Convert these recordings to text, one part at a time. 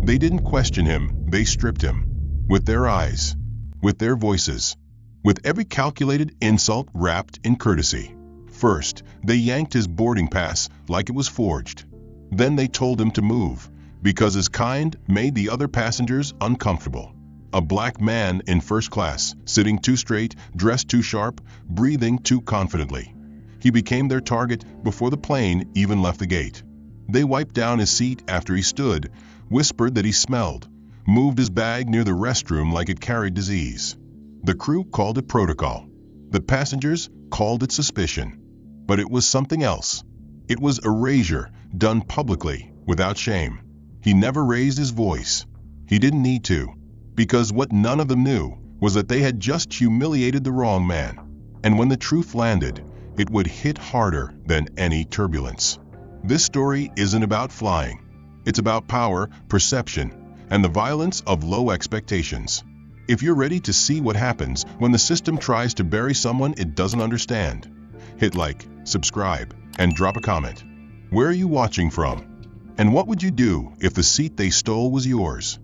They didn't question him, they stripped him. With their eyes, with their voices, with every calculated insult wrapped in courtesy. First, they yanked his boarding pass like it was forged. Then they told him to move, because his kind made the other passengers uncomfortable. A black man in first class, sitting too straight, dressed too sharp, breathing too confidently. He became their target before the plane even left the gate. They wiped down his seat after he stood, whispered that he smelled, moved his bag near the restroom like it carried disease. The crew called it protocol. The passengers called it suspicion. But it was something else. It was erasure, done publicly, without shame. He never raised his voice. He didn't need to, because what none of them knew was that they had just humiliated the wrong man. And when the truth landed, it would hit harder than any turbulence. This story isn't about flying. It's about power, perception, and the violence of low expectations. If you're ready to see what happens when the system tries to bury someone it doesn't understand, hit like, subscribe, and drop a comment. Where are you watching from? And what would you do if the seat they stole was yours?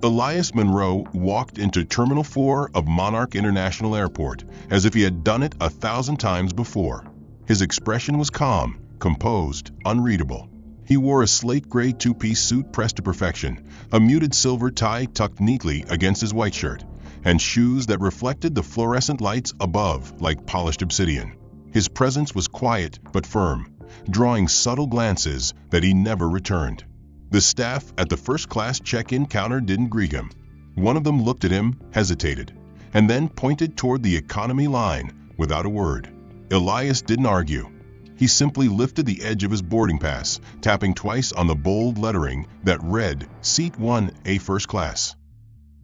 Elias Monroe walked into Terminal 4 of Monarch International Airport as if he had done it 1,000 times before. His expression was calm, composed, unreadable. He wore a slate gray two-piece suit pressed to perfection, a muted silver tie tucked neatly against his white shirt, and shoes that reflected the fluorescent lights above like polished obsidian. His presence was quiet but firm, drawing subtle glances that he never returned. The staff at the first-class check-in counter didn't greet him. One of them looked at him, hesitated, and then pointed toward the economy line without a word. Elias didn't argue. He simply lifted the edge of his boarding pass, tapping twice on the bold lettering that read, Seat 1A First Class.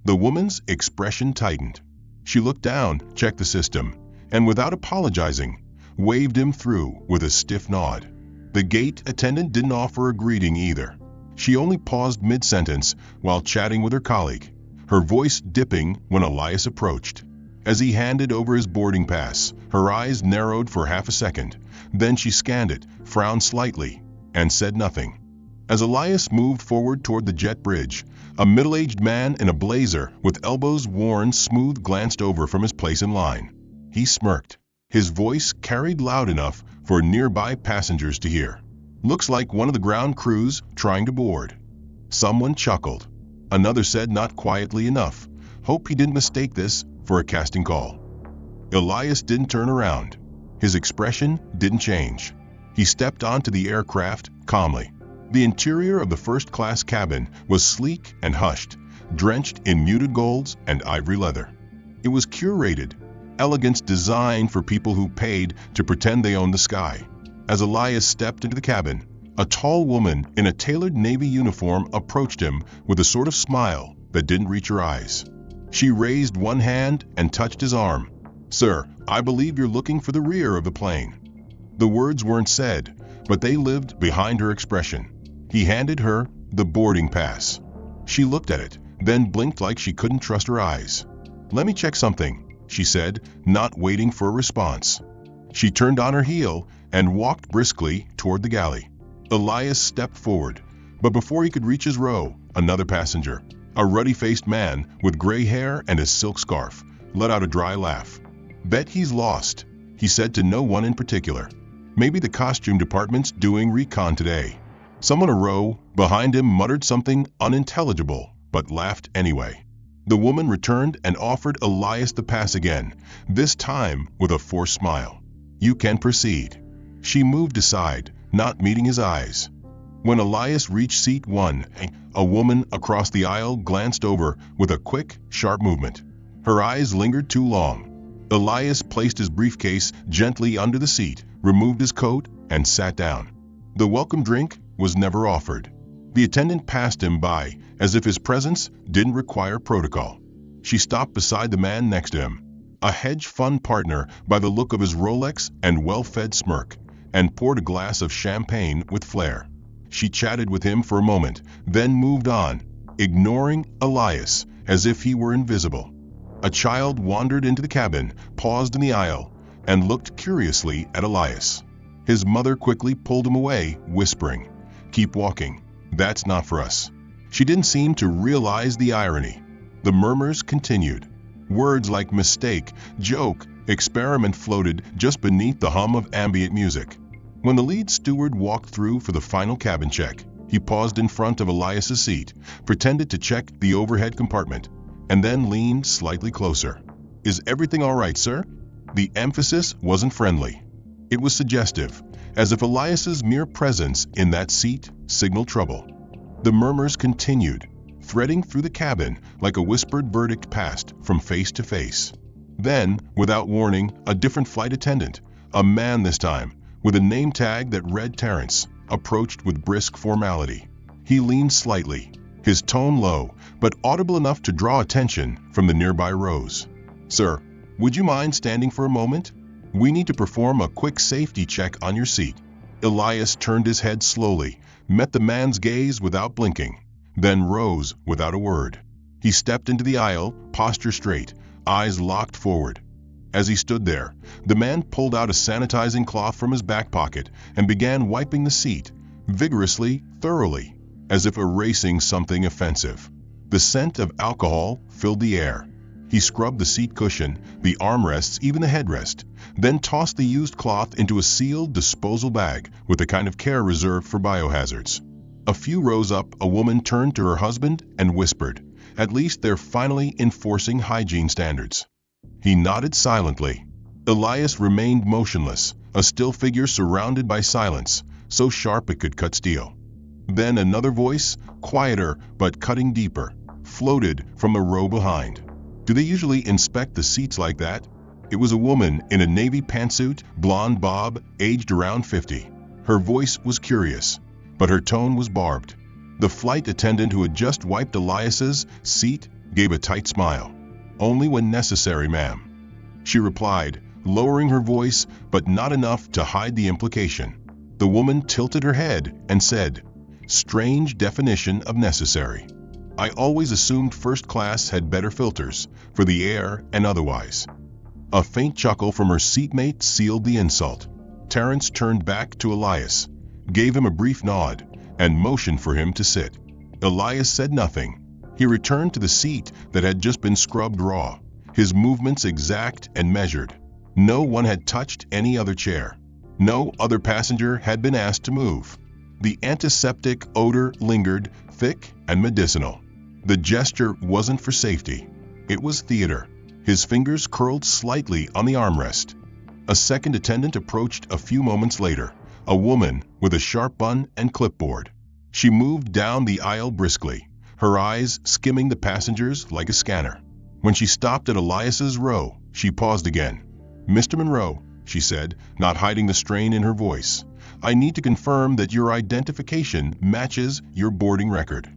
The woman's expression tightened. She looked down, checked the system, and without apologizing, waved him through with a stiff nod. The gate attendant didn't offer a greeting either. She only paused mid-sentence while chatting with her colleague, her voice dipping when Elias approached. As he handed over his boarding pass, her eyes narrowed for half a second. Then she scanned it, frowned slightly, and said nothing. As Elias moved forward toward the jet bridge, a middle-aged man in a blazer with elbows worn smooth glanced over from his place in line. He smirked. His voice carried loud enough for nearby passengers to hear. Looks like one of the ground crews trying to board. Someone chuckled. Another said not quietly enough, hope he didn't mistake this for a casting call. Elias didn't turn around. His expression didn't change. He stepped onto the aircraft calmly. The interior of the first-class cabin was sleek and hushed, drenched in muted golds and ivory leather. It was curated, elegance designed for people who paid to pretend they owned the sky. As Elias stepped into the cabin, a tall woman in a tailored Navy uniform approached him with a sort of smile that didn't reach her eyes. She raised one hand and touched his arm. "Sir, I believe you're looking for the rear of the plane." The words weren't said, but they lived behind her expression. He handed her the boarding pass. She looked at it, then blinked like she couldn't trust her eyes. "Let me check something," she said, not waiting for a response. She turned on her heel and walked briskly toward the galley. Elias stepped forward, but before he could reach his row, another passenger, a ruddy-faced man with gray hair and a silk scarf, let out a dry laugh. "Bet he's lost," he said to no one in particular. "Maybe the costume department's doing recon today." Someone a row behind him muttered something unintelligible, but laughed anyway. The woman returned and offered Elias the pass again, this time with a forced smile. "You can proceed." She moved aside, not meeting his eyes. When Elias reached seat 1, a woman across the aisle glanced over with a quick, sharp movement. Her eyes lingered too long. Elias placed his briefcase gently under the seat, removed his coat, and sat down. The welcome drink was never offered. The attendant passed him by as if his presence didn't require protocol. She stopped beside the man next to him, a hedge fund partner by the look of his Rolex and well-fed smirk, and poured a glass of champagne with flair. She chatted with him for a moment, then moved on, ignoring Elias as if he were invisible. A child wandered into the cabin, paused in the aisle, and looked curiously at Elias. His mother quickly pulled him away, whispering, "Keep walking. That's not for us." She didn't seem to realize the irony. The murmurs continued. Words like mistake, joke, experiment floated just beneath the hum of ambient music. When the lead steward walked through for the final cabin check, he paused in front of Elias's seat, pretended to check the overhead compartment, and then leaned slightly closer. "Is everything all right, sir?" The emphasis wasn't friendly. It was suggestive, as if Elias's mere presence in that seat signaled trouble. The murmurs continued, threading through the cabin like a whispered verdict passed from face to face. Then, without warning, a different flight attendant, a man this time, with a name tag that read Terrence, approached with brisk formality. He leaned slightly, his tone low, but audible enough to draw attention from the nearby rows. "Sir, would you mind standing for a moment? We need to perform a quick safety check on your seat." Elias turned his head slowly, met the man's gaze without blinking, then rose without a word. He stepped into the aisle, posture straight, eyes locked forward. As he stood there, the man pulled out a sanitizing cloth from his back pocket and began wiping the seat, vigorously, thoroughly, as if erasing something offensive. The scent of alcohol filled the air. He scrubbed the seat cushion, the armrests, even the headrest, then tossed the used cloth into a sealed disposal bag with the kind of care reserved for biohazards. A few rows up, a woman turned to her husband and whispered, "At least they're finally enforcing hygiene standards." He nodded silently. Elias remained motionless, a still figure surrounded by silence, so sharp it could cut steel. Then another voice, quieter but cutting deeper, floated from the row behind. "Do they usually inspect the seats like that?" It was a woman in a navy pantsuit, blonde bob, aged around 50. Her voice was curious, but her tone was barbed. The flight attendant who had just wiped Elias's seat gave a tight smile. "Only when necessary, ma'am," she replied, lowering her voice, but not enough to hide the implication. The woman tilted her head and said, "Strange definition of necessary. I always assumed first class had better filters, for the air and otherwise." A faint chuckle from her seatmate sealed the insult. Terrence turned back to Elias, gave him a brief nod, and motioned for him to sit. Elias said nothing. He returned to the seat that had just been scrubbed raw, his movements exact and measured. No one had touched any other chair. No other passenger had been asked to move. The antiseptic odor lingered, thick and medicinal. The gesture wasn't for safety. It was theater. His fingers curled slightly on the armrest. A second attendant approached a few moments later, a woman with a sharp bun and clipboard. She moved down the aisle briskly, her eyes skimming the passengers like a scanner. When she stopped at Elias's row, she paused again. "Mr. Monroe," she said, not hiding the strain in her voice, "I need to confirm that your identification matches your boarding record."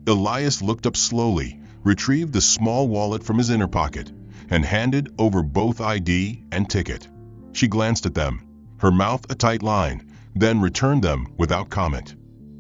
Elias looked up slowly, retrieved the small wallet from his inner pocket, and handed over both ID and ticket. She glanced at them, her mouth a tight line, then returned them without comment.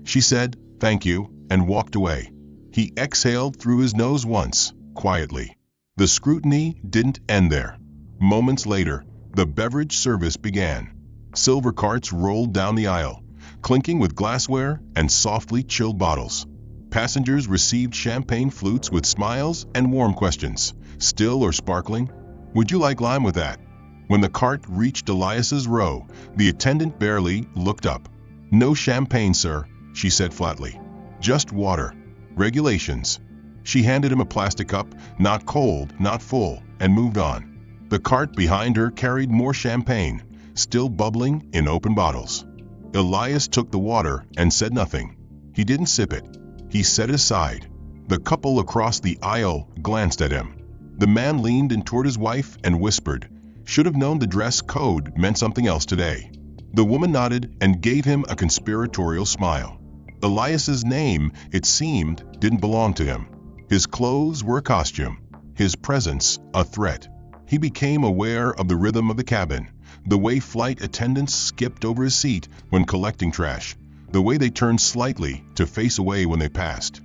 She said, "Thank you," and walked away. He exhaled through his nose once, quietly. The scrutiny didn't end there. Moments later, the beverage service began. Silver carts rolled down the aisle, clinking with glassware and softly chilled bottles. Passengers received champagne flutes with smiles and warm questions. "Still or sparkling? Would you like lime with that?" When the cart reached Elias's row, the attendant barely looked up. "No champagne, sir," she said flatly. "Just water. Regulations." She handed him a plastic cup, not cold, not full, and moved on. The cart behind her carried more champagne, still bubbling in open bottles. Elias took the water and said nothing. He didn't sip it. He set it aside. The couple across the aisle glanced at him. The man leaned in toward his wife and whispered, "Should have known the dress code meant something else today." The woman nodded and gave him a conspiratorial smile. Elias's name, it seemed, didn't belong to him. His clothes were a costume, his presence a threat. He became aware of the rhythm of the cabin, the way flight attendants skipped over his seat when collecting trash, the way they turned slightly to face away when they passed.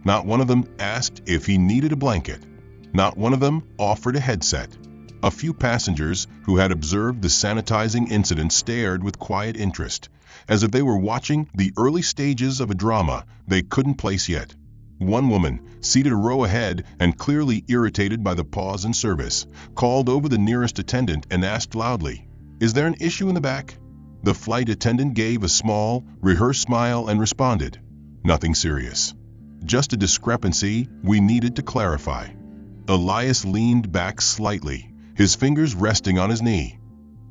Not one of them asked if he needed a blanket. Not one of them offered a headset. A few passengers who had observed the sanitizing incident stared with quiet interest, as if they were watching the early stages of a drama they couldn't place yet. One woman, seated a row ahead and clearly irritated by the pause in service, called over the nearest attendant and asked loudly, "Is there an issue in the back?" The flight attendant gave a small, rehearsed smile and responded, "Nothing serious. Just a discrepancy we needed to clarify." Elias leaned back slightly, his fingers resting on his knee.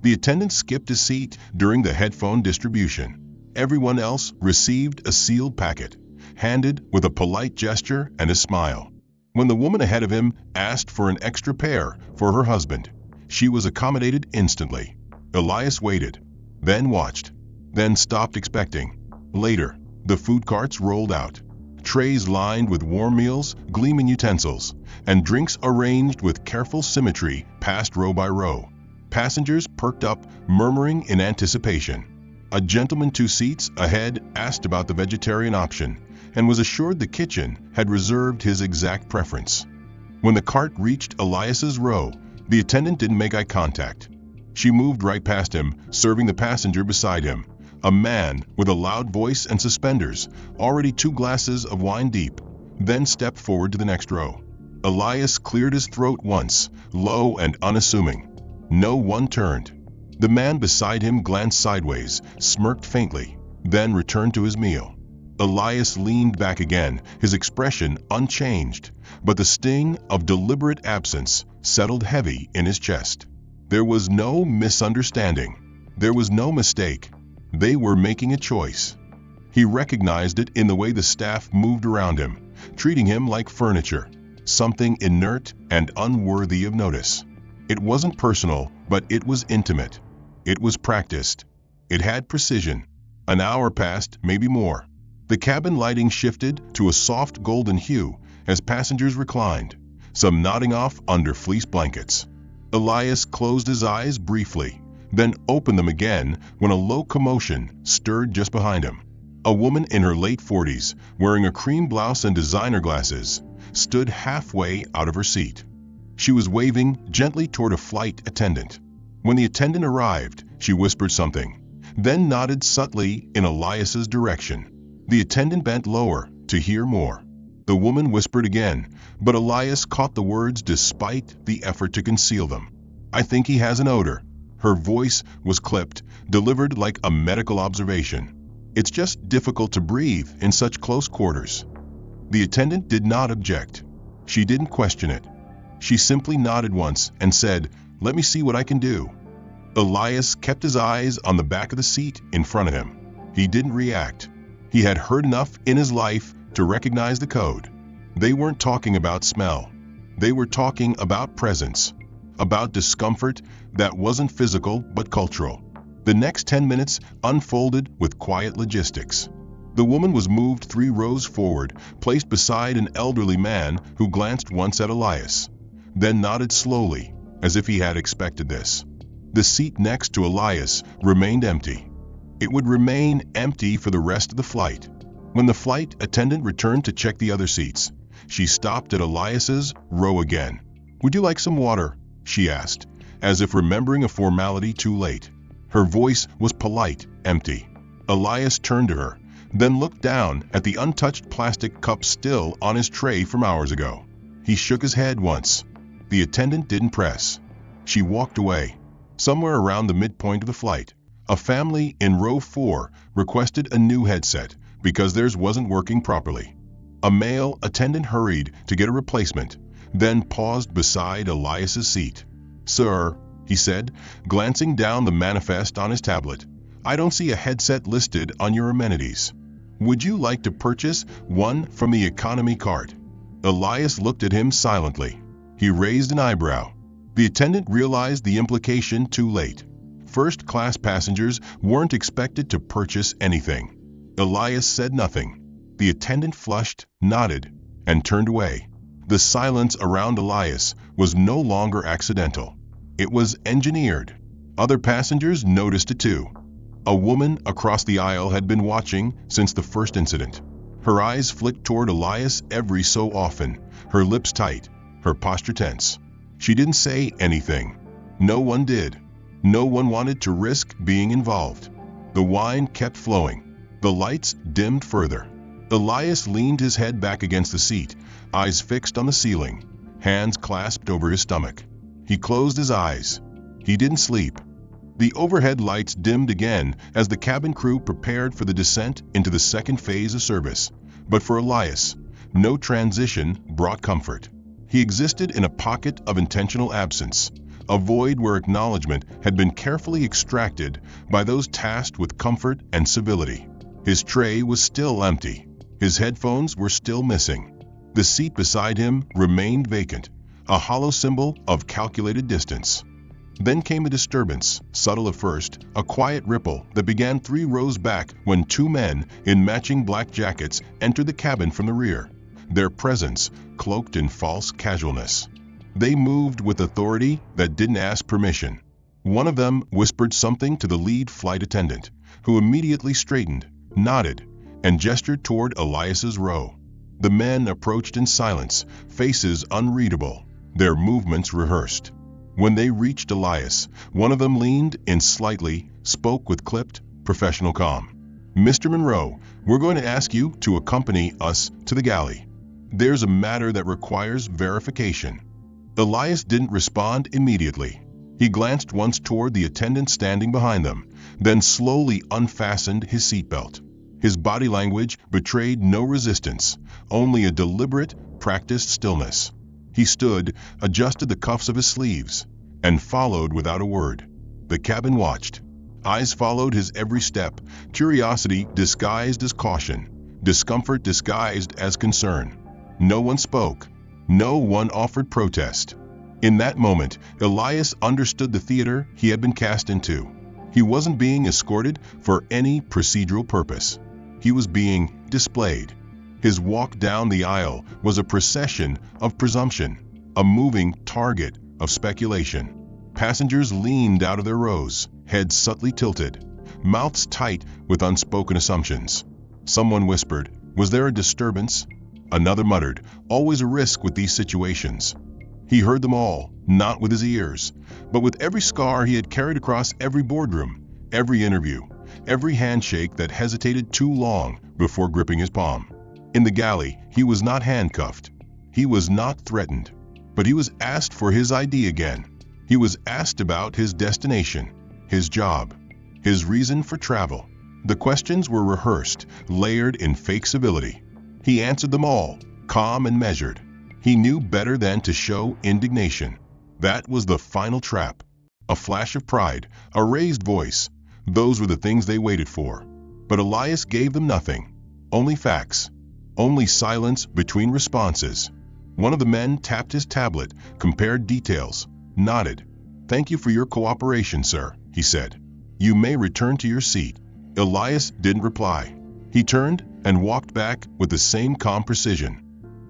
The attendant skipped a seat during the headphone distribution. Everyone else received a sealed packet, handed with a polite gesture and a smile. When the woman ahead of him asked for an extra pair for her husband, she was accommodated instantly. Elias waited, then watched, then stopped expecting. Later, the food carts rolled out. Trays lined with warm meals, gleaming utensils, and drinks arranged with careful symmetry passed row by row. Passengers perked up, murmuring in anticipation. A gentleman 2 seats ahead asked about the vegetarian option and was assured the kitchen had reserved his exact preference. When the cart reached Elias's row, the attendant didn't make eye contact. She moved right past him, serving the passenger beside him, a man with a loud voice and suspenders, already 2 glasses of wine deep, then stepped forward to the next row. Elias cleared his throat once, low and unassuming. No one turned. The man beside him glanced sideways, smirked faintly, then returned to his meal. Elias leaned back again, his expression unchanged, but the sting of deliberate absence settled heavy in his chest. There was no misunderstanding. There was no mistake. They were making a choice. He recognized it in the way the staff moved around him, treating him like furniture, something inert and unworthy of notice. It wasn't personal, but it was intimate. It was practiced. It had precision. An hour passed, maybe more. The cabin lighting shifted to a soft golden hue as passengers reclined, some nodding off under fleece blankets. Elias closed his eyes briefly, then opened them again when a low commotion stirred just behind him. A woman in her late 40s, wearing a cream blouse and designer glasses, stood halfway out of her seat. She was waving gently toward a flight attendant. When the attendant arrived, she whispered something, then nodded subtly in Elias's direction. The attendant bent lower to hear more. The woman whispered again, but Elias caught the words despite the effort to conceal them. "I think he has an odor." Her voice was clipped, delivered like a medical observation. "It's just difficult to breathe in such close quarters." The attendant did not object. She didn't question it. She simply nodded once and said, "Let me see what I can do." Elias kept his eyes on the back of the seat in front of him. He didn't react. He had heard enough in his life to recognize the code. They weren't talking about smell. They were talking about presence, about discomfort that wasn't physical but cultural. The next 10 minutes unfolded with quiet logistics. The woman was moved 3 rows forward, placed beside an elderly man who glanced once at Elias, then nodded slowly, as if he had expected this. The seat next to Elias remained empty. It would remain empty for the rest of the flight. When the flight attendant returned to check the other seats, she stopped at Elias's row again. "Would you like some water?" she asked, as if remembering a formality too late. Her voice was polite, empty. Elias turned to her, then looked down at the untouched plastic cup still on his tray from hours ago. He shook his head once. The attendant didn't press. She walked away. Somewhere around the midpoint of the flight, a family in row 4 requested a new headset because theirs wasn't working properly. A male attendant hurried to get a replacement, then paused beside Elias's seat. "Sir," he said, glancing down the manifest on his tablet, "I don't see a headset listed on your amenities. Would you like to purchase one from the economy cart?" Elias looked at him silently. He raised an eyebrow. The attendant realized the implication too late. First-class passengers weren't expected to purchase anything. Elias said nothing. The attendant flushed, nodded, and turned away. The silence around Elias was no longer accidental. It was engineered. Other passengers noticed it too. A woman across the aisle had been watching since the first incident. Her eyes flicked toward Elias every so often, her lips tight, her posture tense. She didn't say anything. No one did. No one wanted to risk being involved. The wine kept flowing. The lights dimmed further. Elias leaned his head back against the seat, eyes fixed on the ceiling, hands clasped over his stomach. He closed his eyes. He didn't sleep. The overhead lights dimmed again as the cabin crew prepared for the descent into the second phase of service. But for Elias, no transition brought comfort. He existed in a pocket of intentional absence, a void where acknowledgement had been carefully extracted by those tasked with comfort and civility. His tray was still empty. His headphones were still missing. The seat beside him remained vacant, a hollow symbol of calculated distance. Then came a disturbance, subtle at first, a quiet ripple that began 3 rows back when 2 men in matching black jackets entered the cabin from the rear, their presence cloaked in false casualness. They moved with authority that didn't ask permission. One of them whispered something to the lead flight attendant, who immediately straightened, nodded, and gestured toward Elias's row. The men approached in silence, faces unreadable, their movements rehearsed. When they reached Elias, one of them leaned in slightly, spoke with clipped, professional calm. "Mr. Monroe, we're going to ask you to accompany us to the galley. There's a matter that requires verification." Elias didn't respond immediately. He glanced once toward the attendant standing behind them, then slowly unfastened his seatbelt. His body language betrayed no resistance, only a deliberate, practiced stillness. He stood, adjusted the cuffs of his sleeves, and followed without a word. The cabin watched. Eyes followed his every step, curiosity disguised as caution, discomfort disguised as concern. No one spoke. No one offered protest. In that moment, Elias understood the theater he had been cast into. He wasn't being escorted for any procedural purpose. He was being displayed. His walk down the aisle was a procession of presumption, a moving target of speculation. Passengers leaned out of their rows, heads subtly tilted, mouths tight with unspoken assumptions. Someone whispered, "Was there a disturbance?" Another muttered, "Always a risk with these situations." He heard them all, not with his ears, but with every scar he had carried across every boardroom, every interview, every handshake that hesitated too long before gripping his palm. In the galley, he was not handcuffed. He was not threatened. But he was asked for his ID again. He was asked about his destination, his job, his reason for travel. The questions were rehearsed, layered in fake civility. He answered them all, calm and measured. He knew better than to show indignation. That was the final trap. A flash of pride, a raised voice. Those were the things they waited for. But Elias gave them nothing. Only facts. Only silence between responses. One of the men tapped his tablet, compared details, nodded. "Thank you for your cooperation, sir," he said. "You may return to your seat." Elias didn't reply. He turned and walked back with the same calm precision.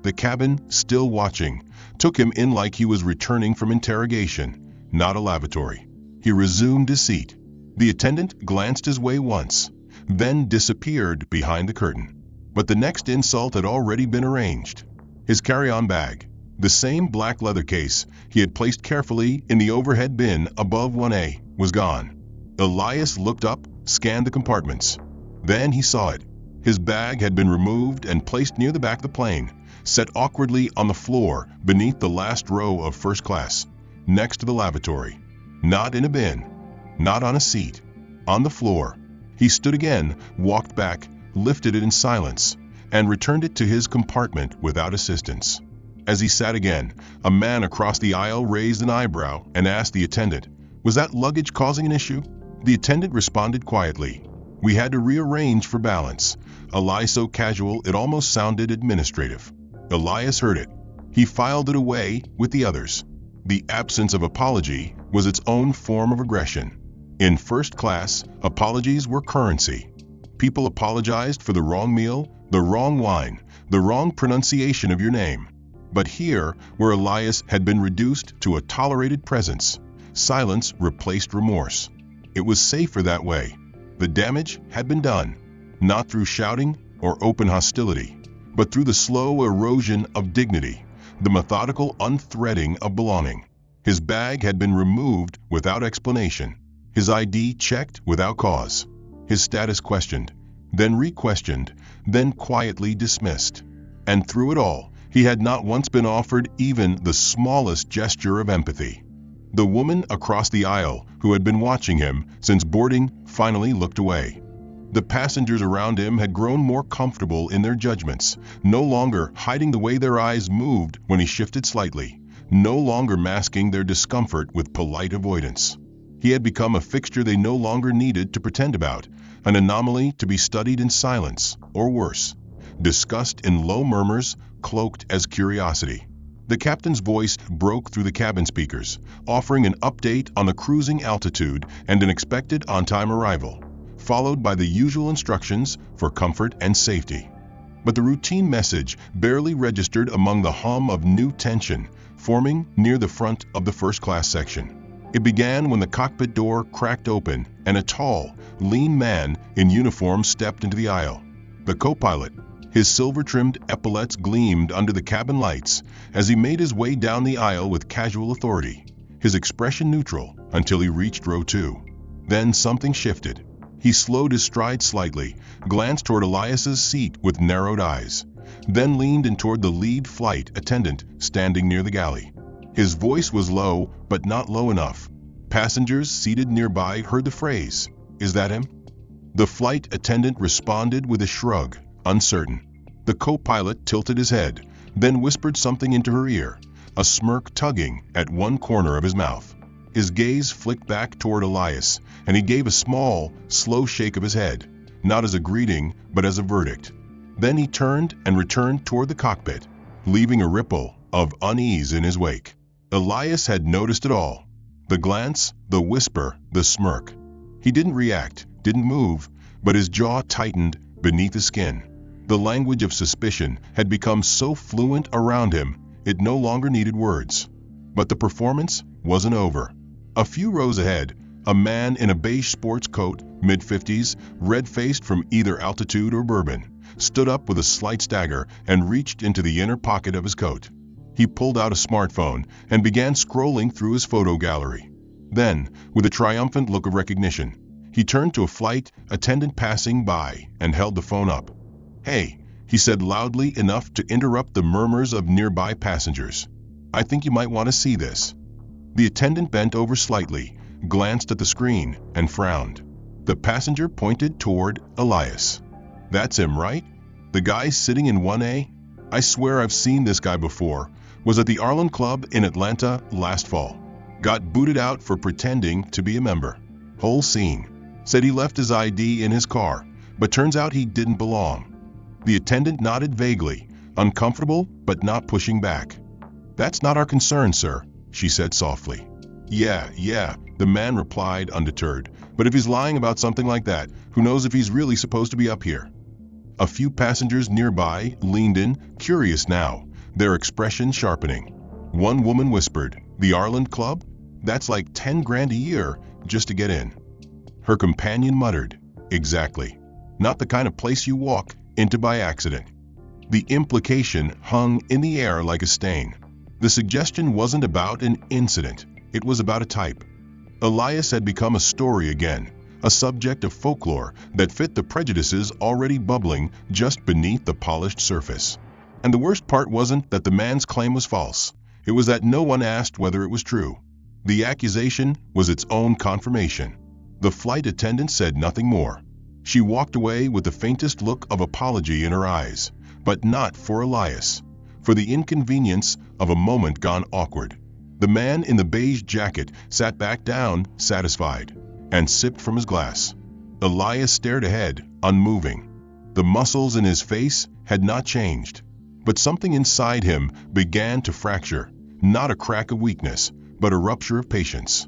The cabin, still watching, took him in like he was returning from interrogation, not a lavatory. He resumed his seat. The attendant glanced his way once, then disappeared behind the curtain. But the next insult had already been arranged. His carry-on bag, the same black leather case he had placed carefully in the overhead bin above 1A, was gone. Elias looked up, scanned the compartments. Then he saw it. His bag had been removed and placed near the back of the plane, set awkwardly on the floor beneath the last row of first class, next to the lavatory. Not in a bin, not on a seat, on the floor. He stood again, walked back, lifted it in silence, and returned it to his compartment without assistance. As he sat again, a man across the aisle raised an eyebrow and asked the attendant, "Was that luggage causing an issue?" The attendant responded quietly, "We had to rearrange for balance," a lie so casual it almost sounded administrative. Elias heard it. He filed it away with the others. The absence of apology was its own form of aggression. In first class, apologies were currency. People apologized for the wrong meal, the wrong wine, the wrong pronunciation of your name. But here, where Elias had been reduced to a tolerated presence, silence replaced remorse. It was safer that way. The damage had been done, not through shouting or open hostility, but through the slow erosion of dignity, the methodical unthreading of belonging. His bag had been removed without explanation, his ID checked without cause, his status questioned, then re-questioned, then quietly dismissed. And through it all, he had not once been offered even the smallest gesture of empathy. The woman across the aisle, who had been watching him since boarding, finally looked away. The passengers around him had grown more comfortable in their judgments, no longer hiding the way their eyes moved when he shifted slightly, no longer masking their discomfort with polite avoidance. He had become a fixture they no longer needed to pretend about, an anomaly to be studied in silence, or worse, discussed in low murmurs, cloaked as curiosity. The captain's voice broke through the cabin speakers, offering an update on the cruising altitude and an expected on-time arrival, followed by the usual instructions for comfort and safety. But the routine message barely registered among the hum of new tension forming near the front of the first-class section. It began when the cockpit door cracked open and a tall, lean man in uniform stepped into the aisle. The co-pilot, his silver-trimmed epaulets gleamed under the cabin lights as he made his way down the aisle with casual authority, his expression neutral until he reached row 2. Then something shifted. He slowed his stride slightly, glanced toward Elias's seat with narrowed eyes, then leaned in toward the lead flight attendant standing near the galley. His voice was low, but not low enough. Passengers seated nearby heard the phrase, "Is that him?" The flight attendant responded with a shrug, uncertain. The co-pilot tilted his head, then whispered something into her ear, a smirk tugging at one corner of his mouth. His gaze flicked back toward Elias, and he gave a small, slow shake of his head, not as a greeting, but as a verdict. Then he turned and returned toward the cockpit, leaving a ripple of unease in his wake. Elias had noticed it all. The glance, the whisper, the smirk. He didn't react, didn't move, but his jaw tightened beneath the skin. The language of suspicion had become so fluent around him, it no longer needed words. But the performance wasn't over. A few rows ahead, a man in a beige sports coat, mid-50s, red-faced from either altitude or bourbon, stood up with a slight stagger and reached into the inner pocket of his coat. He pulled out a smartphone and began scrolling through his photo gallery. Then, with a triumphant look of recognition, he turned to a flight attendant passing by and held the phone up. "Hey," he said loudly enough to interrupt the murmurs of nearby passengers. "I think you might want to see this." The attendant bent over slightly, glanced at the screen, and frowned. The passenger pointed toward Elias. "That's him, right? The guy sitting in 1A? I swear I've seen this guy before. Was at the Airline Club in Atlanta last fall. Got booted out for pretending to be a member. Whole scene. Said he left his ID in his car, but turns out he didn't belong." The attendant nodded vaguely, uncomfortable but not pushing back. "That's not our concern, sir," she said softly. Yeah, the man replied undeterred. "But if he's lying about something like that, who knows if he's really supposed to be up here?" A few passengers nearby leaned in, curious now, their expression sharpening. One woman whispered, "The Airline Club? That's like 10 grand a year just to get in." Her companion muttered, "Exactly. Not the kind of place you walk into by accident." The implication hung in the air like a stain. The suggestion wasn't about an incident, it was about a type. Elias had become a story again, a subject of folklore that fit the prejudices already bubbling just beneath the polished surface. And the worst part wasn't that the man's claim was false, it was that no one asked whether it was true. The accusation was its own confirmation. The flight attendant said nothing more. She walked away with the faintest look of apology in her eyes, but not for Elias, for the inconvenience of a moment gone awkward. The man in the beige jacket sat back down, satisfied, and sipped from his glass. Elias stared ahead, unmoving. The muscles in his face had not changed, but something inside him began to fracture, not a crack of weakness, but a rupture of patience.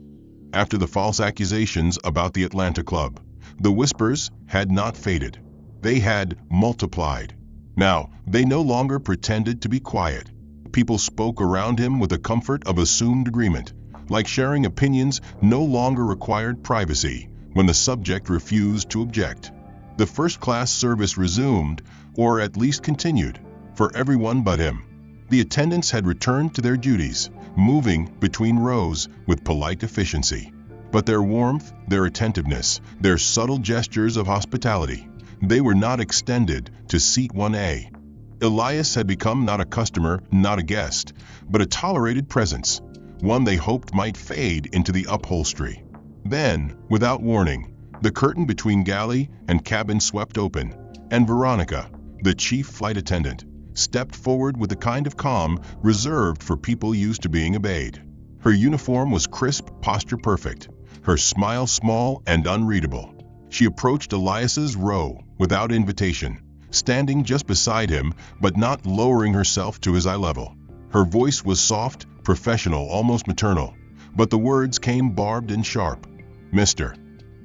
After the false accusations about the Atlanta Club, the whispers had not faded. They had multiplied. Now, they no longer pretended to be quiet. People spoke around him with the comfort of assumed agreement, like sharing opinions no longer required privacy when the subject refused to object. The first-class service resumed, or at least continued, for everyone but him. The attendants had returned to their duties, moving between rows with polite efficiency. But their warmth, their attentiveness, their subtle gestures of hospitality, They were not extended to seat 1A. Elias had become not a customer, not a guest, but a tolerated presence, one they hoped might fade into the upholstery. Then, without warning, the curtain between galley and cabin swept open, and Veronica, the chief flight attendant, stepped forward with the kind of calm reserved for people used to being obeyed. Her uniform was crisp, posture perfect, her smile small and unreadable. She approached Elias's row without invitation, standing just beside him but not lowering herself to his eye level. Her voice was soft, professional, almost maternal, but the words came barbed and sharp. "Mr.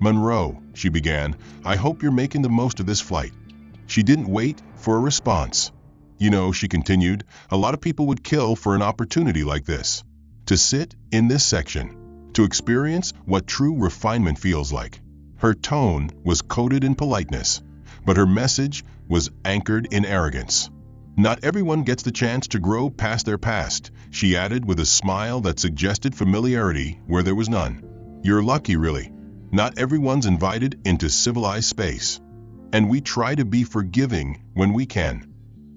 Monroe," she began, "I hope you're making the most of this flight." She didn't wait for a response. "You know," she continued, "a lot of people would kill for an opportunity like this. To sit in this section, to experience what true refinement feels like." Her tone was coated in politeness, but her message was anchored in arrogance. "Not everyone gets the chance to grow past their past," she added with a smile that suggested familiarity where there was none. "You're lucky, really. Not everyone's invited into civilized space. And we try to be forgiving when we can."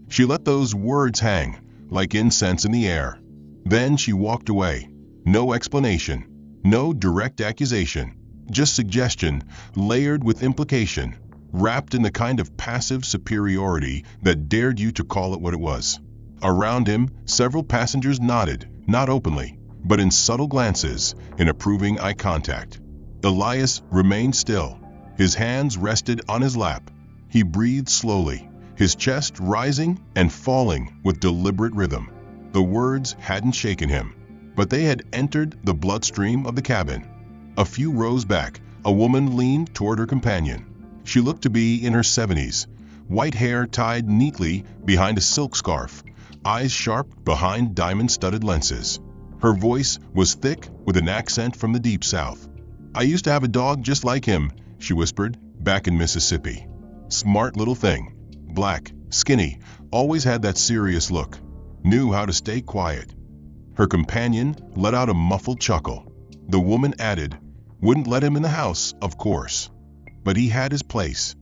She let those words hang, like incense in the air. Then she walked away. No explanation, no direct accusation, just suggestion layered with implication, wrapped in the kind of passive superiority that dared you to call it what it was. Around him, several passengers nodded, not openly, but in subtle glances, in approving eye contact. Elias remained still. His hands rested on his lap. He breathed slowly, his chest rising and falling with deliberate rhythm. The words hadn't shaken him, but they had entered the bloodstream of the cabin. A few rows back, a woman leaned toward her companion. She looked to be in her 70s, white hair tied neatly behind a silk scarf, eyes sharp behind diamond-studded lenses. Her voice was thick with an accent from the deep south. "I used to have a dog just like him," she whispered, "back in Mississippi. Smart little thing. Black, skinny, always had that serious look. Knew how to stay quiet." Her companion let out a muffled chuckle. The woman added, "Wouldn't let him in the house, of course. But he had his place."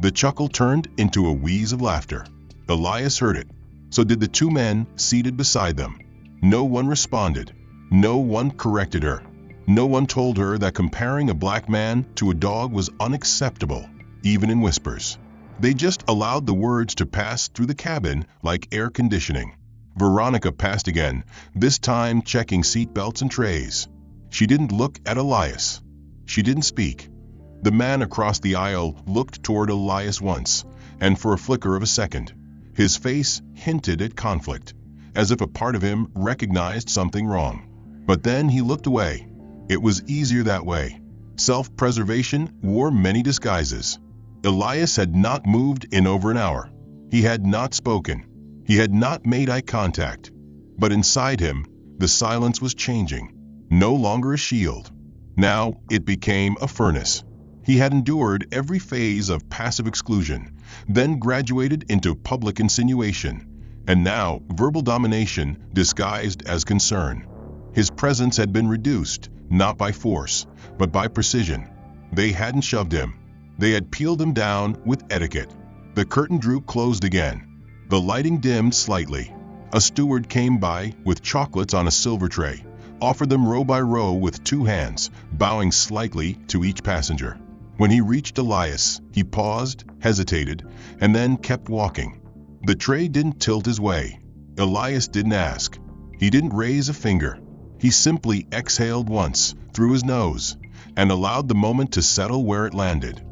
The chuckle turned into a wheeze of laughter. Elias heard it. So did the two men seated beside them. No one responded. No one corrected her. No one told her that comparing a black man to a dog was unacceptable, even in whispers. They just allowed the words to pass through the cabin like air conditioning. Veronica passed again, this time checking seat belts and trays. She didn't look at Elias. She didn't speak. The man across the aisle looked toward Elias once, and for a flicker of a second, his face hinted at conflict, as if a part of him recognized something wrong. But then he looked away. It was easier that way. Self-preservation wore many disguises. Elias had not moved in over an hour. He had not spoken. He had not made eye contact. But inside him, the silence was changing. No longer a shield. Now it became a furnace. He had endured every phase of passive exclusion, then graduated into public insinuation, and now verbal domination disguised as concern. His presence had been reduced, not by force, but by precision. They hadn't shoved him. They had peeled him down with etiquette. The curtain drew closed again. The lighting dimmed slightly. A steward came by with chocolates on a silver tray, offered them row by row with two hands, bowing slightly to each passenger. When he reached Elias, he paused, hesitated, and then kept walking. The tray didn't tilt his way. Elias didn't ask. He didn't raise a finger. He simply exhaled once, through his nose, and allowed the moment to settle where it landed.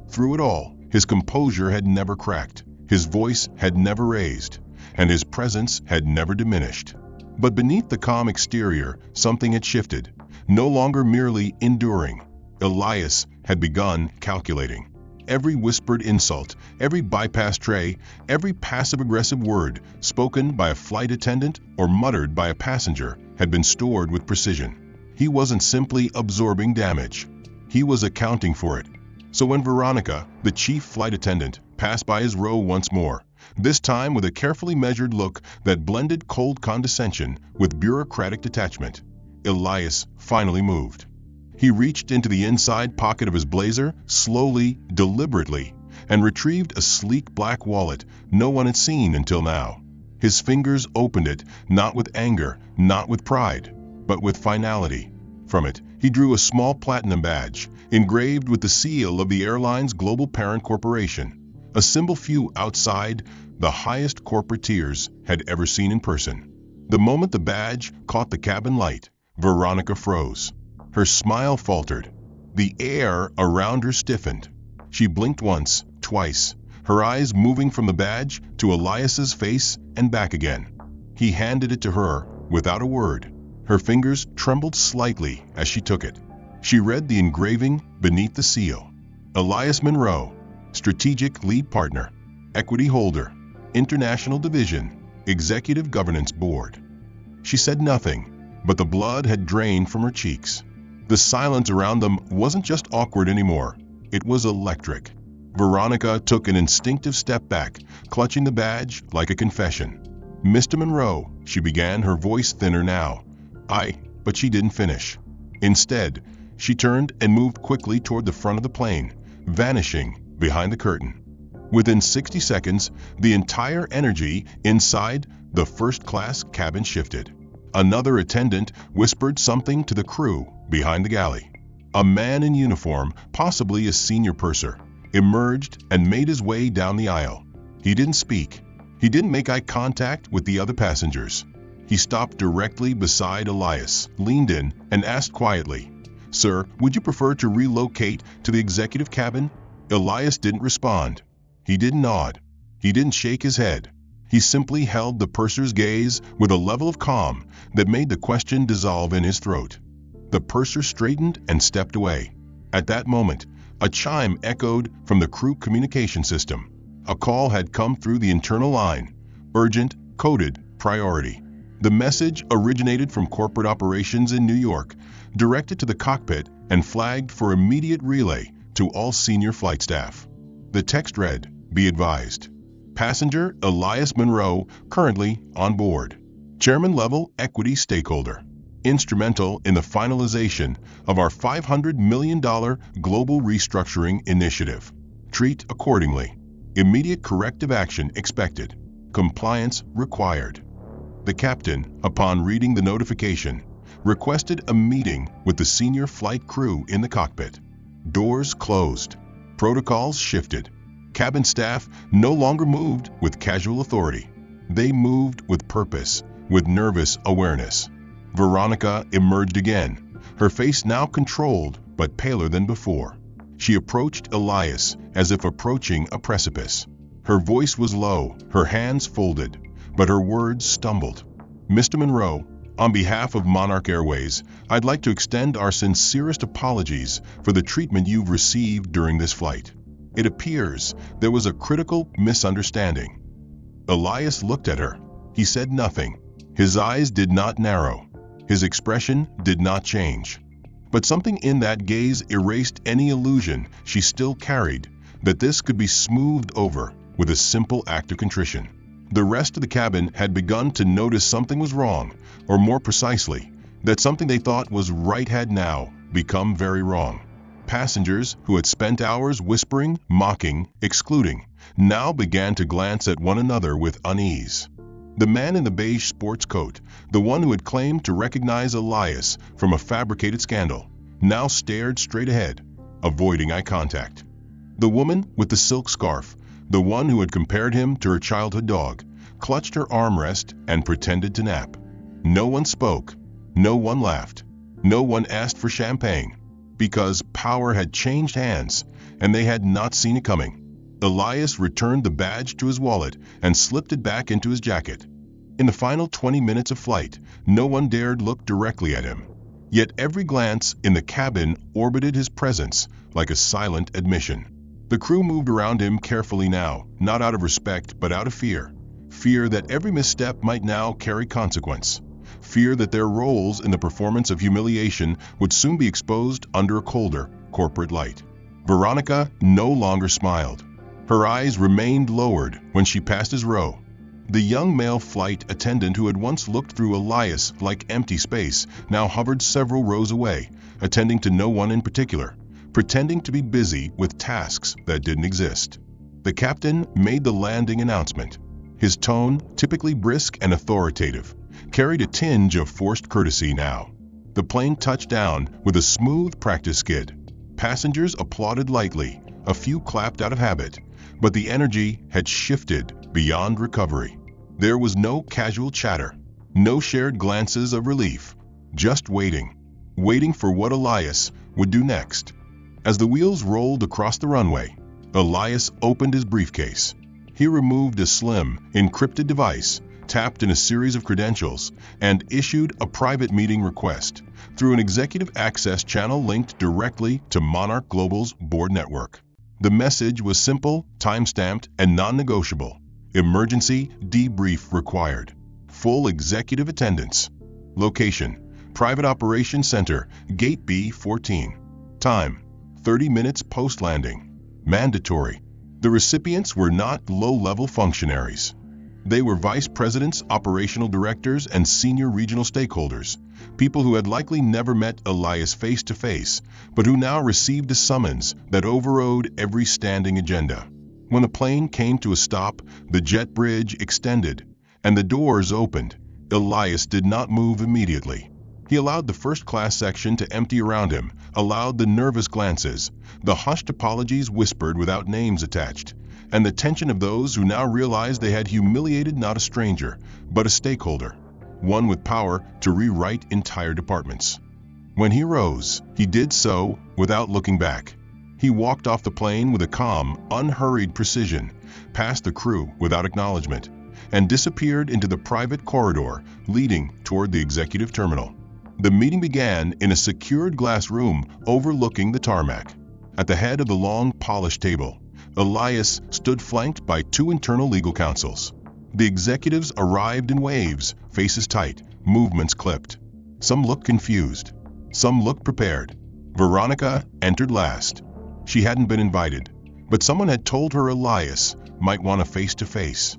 Through it all, his composure had never cracked, his voice had never raised, and his presence had never diminished. But beneath the calm exterior, something had shifted, no longer merely enduring. Elias had begun calculating. Every whispered insult, every bypass tray, every passive-aggressive word spoken by a flight attendant or muttered by a passenger had been stored with precision. He wasn't simply absorbing damage. He was accounting for it. So when Veronica, the chief flight attendant, passed by his row once more, this time with a carefully measured look that blended cold condescension with bureaucratic detachment, Elias finally moved. He reached into the inside pocket of his blazer, slowly, deliberately, and retrieved a sleek black wallet no one had seen until now. His fingers opened it, not with anger, not with pride, but with finality. From it, he drew a small platinum badge, engraved with the seal of the airline's global parent corporation, a symbol few outside the highest corporate tiers had ever seen in person. The moment the badge caught the cabin light, Veronica froze. Her smile faltered. The air around her stiffened. She blinked once, twice, her eyes moving from the badge to Elias's face and back again. He handed it to her without a word. Her fingers trembled slightly as she took it. She read the engraving beneath the seal. Elias Monroe, Strategic Lead Partner, Equity Holder, International Division, Executive Governance Board. She said nothing, but the blood had drained from her cheeks. The silence around them wasn't just awkward anymore. It was electric. Veronica took an instinctive step back, clutching the badge like a confession. "Mr. Monroe," she began, her voice thinner now. But she didn't finish. Instead, she turned and moved quickly toward the front of the plane, vanishing behind the curtain. Within 60 seconds, the entire energy inside the first-class cabin shifted. Another attendant whispered something to the crew behind the galley. A man in uniform, possibly a senior purser, emerged and made his way down the aisle. He didn't speak. He didn't make eye contact with the other passengers. He stopped directly beside Elias, leaned in, and asked quietly, "Sir, would you prefer to relocate to the executive cabin?" Elias didn't respond. He didn't nod. He didn't shake his head. He simply held the purser's gaze with a level of calm that made the question dissolve in his throat. The purser straightened and stepped away. At that moment, a chime echoed from the crew communication system. A call had come through the internal line. Urgent, coded, priority. The message originated from corporate operations in New York, directed to the cockpit and flagged for immediate relay to all senior flight staff. The text read, "Be advised. Passenger Elias Monroe currently on board. Chairman-level equity stakeholder. Instrumental in the finalization of our $500 million global restructuring initiative. Treat accordingly. Immediate corrective action expected. Compliance required." The captain, upon reading the notification, requested a meeting with the senior flight crew in the cockpit. Doors closed. Protocols shifted. Cabin staff no longer moved with casual authority. They moved with purpose, with nervous awareness. Veronica emerged again, her face now controlled but paler than before. She approached Elias as if approaching a precipice. Her voice was low, her hands folded, but her words stumbled. "Mr. Monroe, on behalf of Monarch Airways, I'd like to extend our sincerest apologies for the treatment you've received during this flight. It appears there was a critical misunderstanding." Elias looked at her. He said nothing. His eyes did not narrow. His expression did not change. But something in that gaze erased any illusion she still carried that this could be smoothed over with a simple act of contrition. The rest of the cabin had begun to notice something was wrong, or more precisely, that something they thought was right had now become very wrong. Passengers who had spent hours whispering, mocking, excluding, now began to glance at one another with unease. The man in the beige sports coat, the one who had claimed to recognize Elias from a fabricated scandal, now stared straight ahead, avoiding eye contact. The woman with the silk scarf, the one who had compared him to her childhood dog, clutched her armrest and pretended to nap. No one spoke. No one laughed. No one asked for champagne, because power had changed hands, and they had not seen it coming. Elias returned the badge to his wallet and slipped it back into his jacket. In the final 20 minutes of flight, no one dared look directly at him. Yet every glance in the cabin orbited his presence like a silent admission. The crew moved around him carefully now, not out of respect but out of fear. Fear that every misstep might now carry consequence. Fear that their roles in the performance of humiliation would soon be exposed under a colder, corporate light. Veronica no longer smiled. Her eyes remained lowered when she passed his row. The young male flight attendant who had once looked through Elias like empty space now hovered several rows away, attending to no one in particular, pretending to be busy with tasks that didn't exist. The captain made the landing announcement. His tone, typically brisk and authoritative, carried a tinge of forced courtesy now. The plane touched down with a smooth practice skid. Passengers applauded lightly, a few clapped out of habit, but the energy had shifted beyond recovery. There was no casual chatter, no shared glances of relief, just waiting for what Elias would do next. As the wheels rolled across the runway, Elias opened his briefcase. He removed a slim, encrypted device, tapped in a series of credentials, and issued a private meeting request through an executive access channel linked directly to Monarch Global's board network. The message was simple, time-stamped, and non-negotiable. Emergency debrief required. Full executive attendance. Location: Private Operations Center, Gate B14. Time: 30 minutes post-landing. Mandatory. The recipients were not low-level functionaries. They were vice presidents, operational directors, and senior regional stakeholders, people who had likely never met Elias face-to-face, but who now received a summons that overrode every standing agenda. When the plane came to a stop, the jet bridge extended, and the doors opened. Elias did not move immediately. He allowed the first-class section to empty around him, allowed the nervous glances, the hushed apologies whispered without names attached, and the tension of those who now realized they had humiliated not a stranger, but a stakeholder, one with power to rewrite entire departments. When he rose, he did so without looking back. He walked off the plane with a calm, unhurried precision, past the crew without acknowledgement, and disappeared into the private corridor leading toward the executive terminal. The meeting began in a secured glass room overlooking the tarmac. At the head of the long, polished table, Elias stood flanked by two internal legal counsels. The executives arrived in waves, faces tight, movements clipped. Some looked confused. Some looked prepared. Veronica entered last. She hadn't been invited, but someone had told her Elias might want a face-to-face.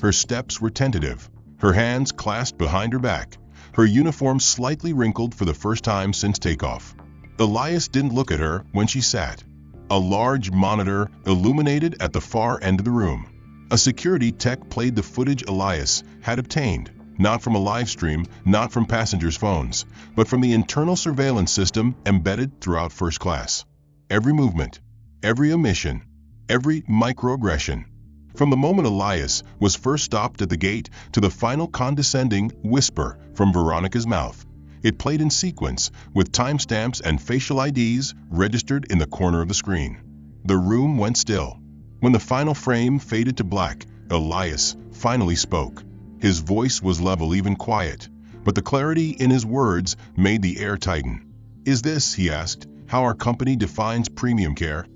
Her steps were tentative, her hands clasped behind her back, her uniform slightly wrinkled for the first time since takeoff. Elias didn't look at her when she sat. A large monitor illuminated at the far end of the room. A security tech played the footage Elias had obtained, not from a live stream, not from passengers' phones, but from the internal surveillance system embedded throughout first class. Every movement, every omission, every microaggression. From the moment Elias was first stopped at the gate to the final condescending whisper from Veronica's mouth, it played in sequence with timestamps and facial IDs registered in the corner of the screen. The room went still. When the final frame faded to black, Elias finally spoke. His voice was level, even quiet, but the clarity in his words made the air tighten. "Is this," he asked, "how our company defines premium care?"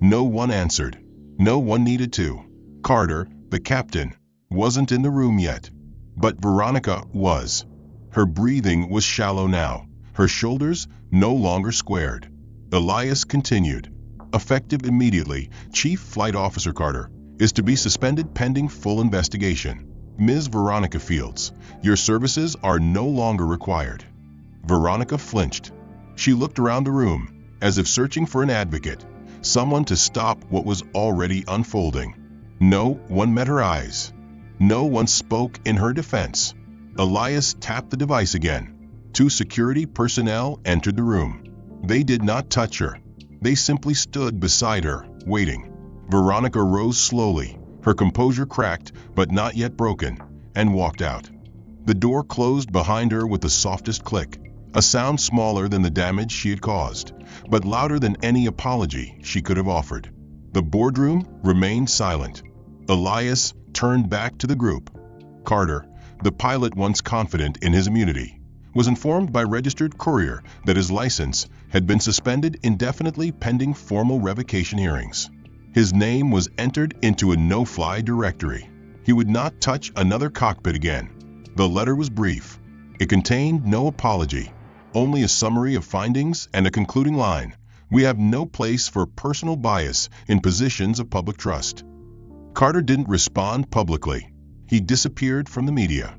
No one answered. No one needed to. Carter, the captain, wasn't in the room yet, but Veronica was. Her breathing was shallow now, her shoulders no longer squared. Elias continued. "Effective immediately, Chief Flight Officer Carter is to be suspended pending full investigation. Ms. Veronica Fields, your services are no longer required." Veronica flinched. She looked around the room, as if searching for an advocate, someone to stop what was already unfolding. No one met her eyes. No one spoke in her defense. Elias tapped the device again. Two security personnel entered the room. They did not touch her. They simply stood beside her, waiting. Veronica rose slowly, her composure cracked but not yet broken, and walked out. The door closed behind her with the softest click, a sound smaller than the damage she had caused, but louder than any apology she could have offered. The boardroom remained silent. Elias turned back to the group. Carter, the pilot once confident in his immunity, was informed by registered courier that his license had been suspended indefinitely pending formal revocation hearings. His name was entered into a no-fly directory. He would not touch another cockpit again. The letter was brief. It contained no apology, only a summary of findings and a concluding line: "We have no place for personal bias in positions of public trust." Carter didn't respond publicly. He disappeared from the media.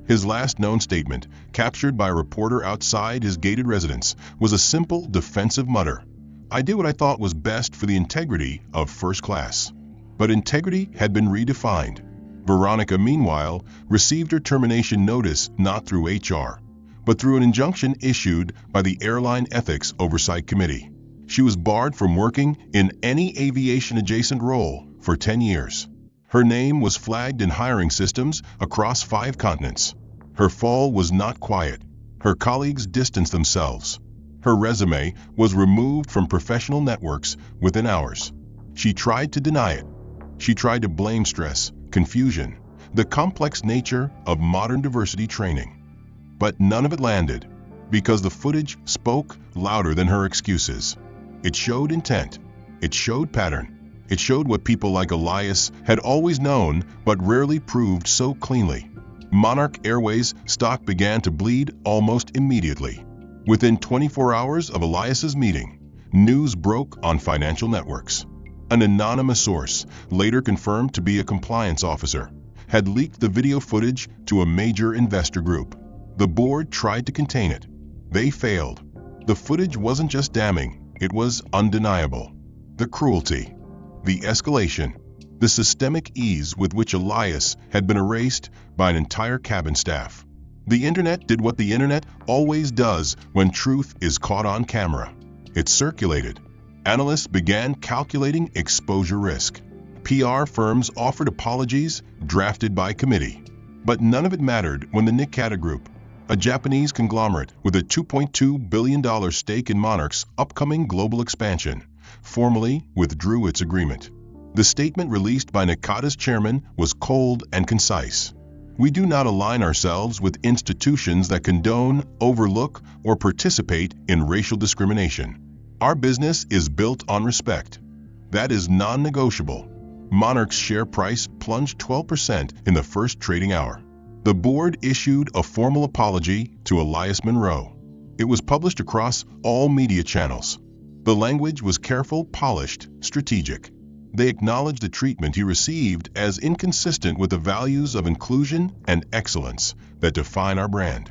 His last known statement, captured by a reporter outside his gated residence, was a simple, defensive mutter: "I did what I thought was best for the integrity of first class." But integrity had been redefined. Veronica, meanwhile, received her termination notice not through HR, but through an injunction issued by the Airline Ethics Oversight Committee. She was barred from working in any aviation-adjacent role for 10 years. Her name was flagged in hiring systems across 5 continents. Her fall was not quiet. Her colleagues distanced themselves. Her resume was removed from professional networks within hours. She tried to deny it. She tried to blame stress, confusion, the complex nature of modern diversity training. But none of it landed, because the footage spoke louder than her excuses. It showed intent. It showed pattern. It showed what people like Elias had always known but rarely proved so cleanly. Monarch Airways stock began to bleed almost immediately. Within 24 hours of Elias's meeting, news broke on financial networks. An anonymous source, later confirmed to be a compliance officer, had leaked the video footage to a major investor group. The board tried to contain it. They failed. The footage wasn't just damning, it was undeniable. The cruelty, the escalation, the systemic ease with which Elias had been erased by an entire cabin staff. The internet did what the internet always does when truth is caught on camera. It circulated. Analysts began calculating exposure risk. PR firms offered apologies drafted by committee. But none of it mattered when the Nikata Group, a Japanese conglomerate with a $2.2 billion stake in Monarch's upcoming global expansion, formally withdrew its agreement. The statement released by Nikata's chairman was cold and concise. We do not align ourselves with institutions that condone, overlook, or participate in racial discrimination. Our business is built on respect. That is non-negotiable. Monarch's share price plunged 12% in the first trading hour. The board issued a formal apology to Elias Monroe. It was published across all media channels. The language was careful, polished, strategic. They acknowledged the treatment he received as inconsistent with the values of inclusion and excellence that define our brand.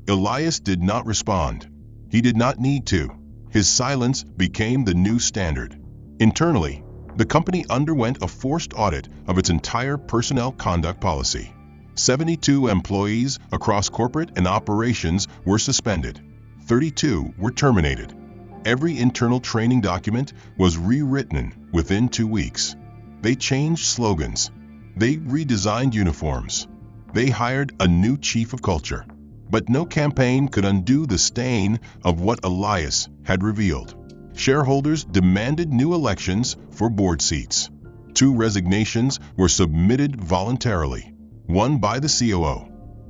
Elias did not respond. He did not need to. His silence became the new standard. Internally, the company underwent a forced audit of its entire personnel conduct policy. 72 employees across corporate and operations were suspended. 32 were terminated. Every internal training document was rewritten within 2 weeks. They changed slogans. They redesigned uniforms. They hired a new chief of culture. But no campaign could undo the stain of what Elias had revealed. Shareholders demanded new elections for board seats. 2 resignations were submitted voluntarily, one by the COO,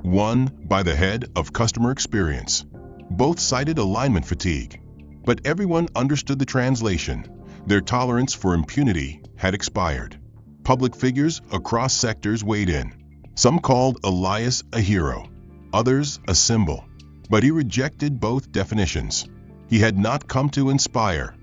one by the head of customer experience. Both cited alignment fatigue. But everyone understood the translation. Their tolerance for impunity had expired. Public figures across sectors weighed in. Some called Elias a hero, others a symbol. But he rejected both definitions. He had not come to inspire.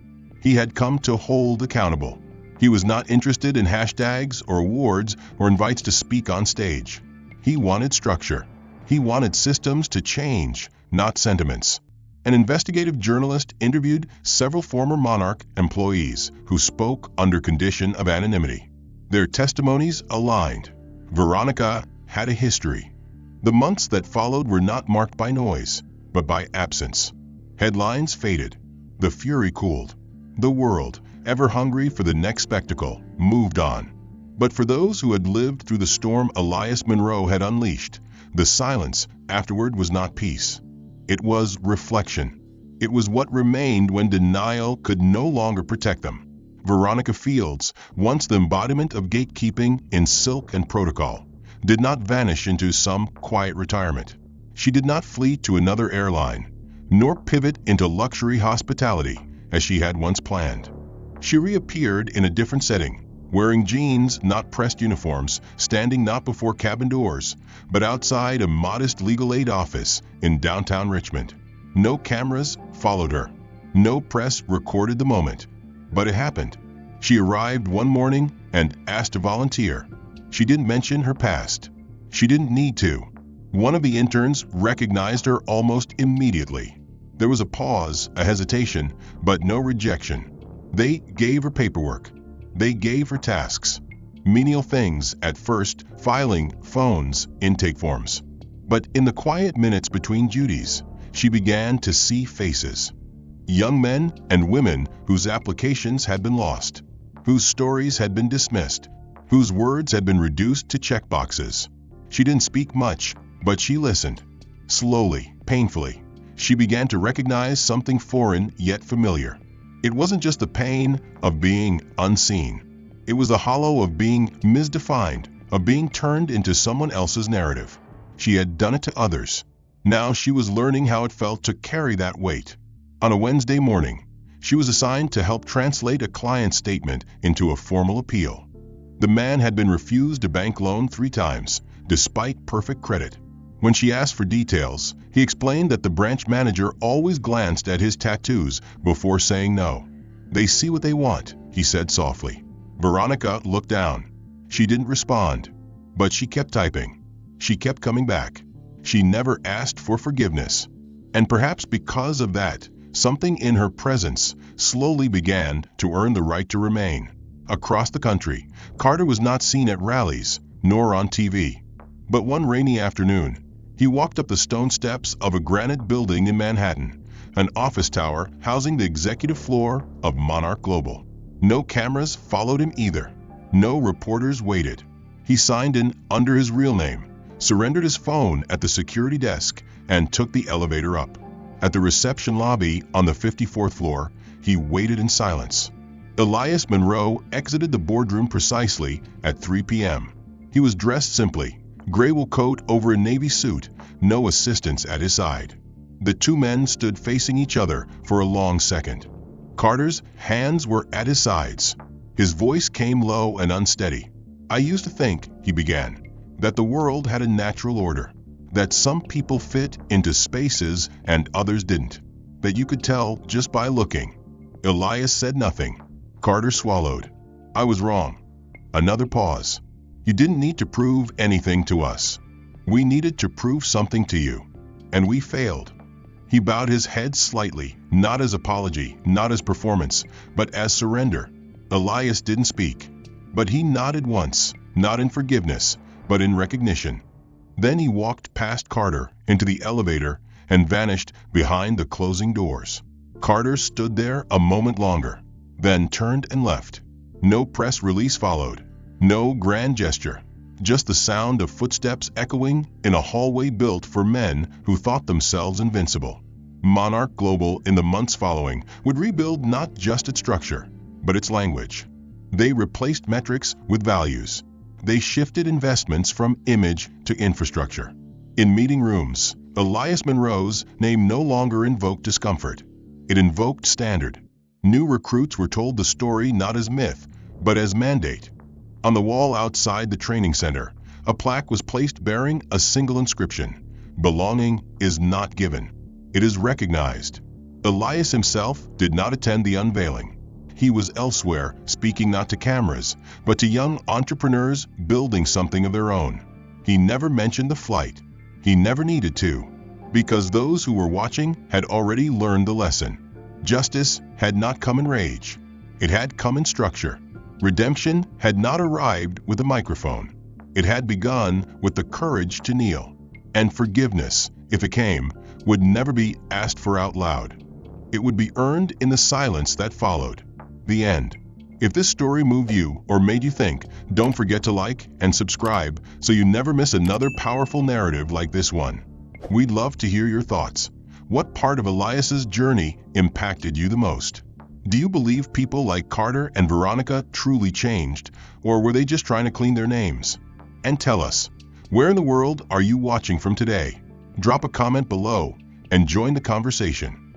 He had come to hold accountable. He was not interested in hashtags or awards or invites to speak on stage. He wanted structure. He wanted systems to change, not sentiments. An investigative journalist interviewed several former Monarch employees who spoke under condition of anonymity. Their testimonies aligned. Veronica had a history. The months that followed were not marked by noise, but by absence. Headlines faded. The fury cooled. The world, ever hungry for the next spectacle, moved on. But for those who had lived through the storm Elias Monroe had unleashed, the silence afterward was not peace. It was reflection. It was what remained when denial could no longer protect them. Veronica Fields, once the embodiment of gatekeeping in silk and protocol, did not vanish into some quiet retirement. She did not flee to another airline, nor pivot into luxury hospitality as she had once planned. She reappeared in a different setting, wearing jeans, not pressed uniforms, standing not before cabin doors, but outside a modest legal aid office in downtown Richmond. No cameras followed her. No press recorded the moment. But it happened. She arrived one morning and asked to volunteer. She didn't mention her past. She didn't need to. One of the interns recognized her almost immediately. There was a pause, a hesitation, but no rejection. They gave her paperwork. They gave her tasks. Menial things at first, filing phones, intake forms. But in the quiet minutes between duties, she began to see faces. Young men and women whose applications had been lost, whose stories had been dismissed, whose words had been reduced to checkboxes. She didn't speak much, but she listened. Slowly, painfully, she began to recognize something foreign yet familiar. It wasn't just the pain of being unseen. It was the hollow of being misdefined, of being turned into someone else's narrative. She had done it to others. Now she was learning how it felt to carry that weight. On a Wednesday morning, she was assigned to help translate a client's statement into a formal appeal. The man had been refused a bank loan 3 times, despite perfect credit. When she asked for details, he explained that the branch manager always glanced at his tattoos before saying no. "They see what they want," he said softly. Veronica looked down. She didn't respond, but she kept typing. She kept coming back. She never asked for forgiveness. And perhaps because of that, something in her presence slowly began to earn the right to remain. Across the country, Carter was not seen at rallies, nor on TV. But one rainy afternoon, he walked up the stone steps of a granite building in Manhattan, an office tower housing the executive floor of Monarch Global. No cameras followed him either. No reporters waited. He signed in under his real name, surrendered his phone at the security desk, and took the elevator up. At the reception lobby on the 54th floor, he waited in silence. Elias Monroe exited the boardroom precisely at 3 p.m. He was dressed simply, gray wool coat over a navy suit, no assistants at his side. The 2 men stood facing each other for a long second. Carter's hands were at his sides. His voice came low and unsteady. "I used to think," he began, "that the world had a natural order, that some people fit into spaces and others didn't, that you could tell just by looking." Elias said nothing. Carter swallowed. "I was wrong." Another pause. "You didn't need to prove anything to us. We needed to prove something to you. And we failed." He bowed his head slightly, not as apology, not as performance, but as surrender. Elias didn't speak, but he nodded once, not in forgiveness, but in recognition. Then he walked past Carter into the elevator and vanished behind the closing doors. Carter stood there a moment longer, then turned and left. No press release followed, no grand gesture, just the sound of footsteps echoing in a hallway built for men who thought themselves invincible. Monarch Global in the months following would rebuild not just its structure, but its language. They replaced metrics with values. They shifted investments from image to infrastructure. In meeting rooms, Elias Monroe's name no longer invoked discomfort. It invoked standard. New recruits were told the story not as myth, but as mandate. On the wall outside the training center, a plaque was placed bearing a single inscription: "Belonging is not given. It is recognized." Elias himself did not attend the unveiling. He was elsewhere, speaking not to cameras, but to young entrepreneurs building something of their own. He never mentioned the flight. He never needed to, because those who were watching had already learned the lesson. Justice had not come in rage. It had come in structure. Redemption had not arrived with a microphone. It had begun with the courage to kneel. And forgiveness, if it came, would never be asked for out loud. It would be earned in the silence that followed. The end. If this story moved you or made you think, don't forget to like and subscribe so you never miss another powerful narrative like this one. We'd love to hear your thoughts. What part of Elias's journey impacted you the most? Do you believe people like Carter and Veronica truly changed, or were they just trying to clean their names? And tell us, where in the world are you watching from today? Drop a comment below and join the conversation.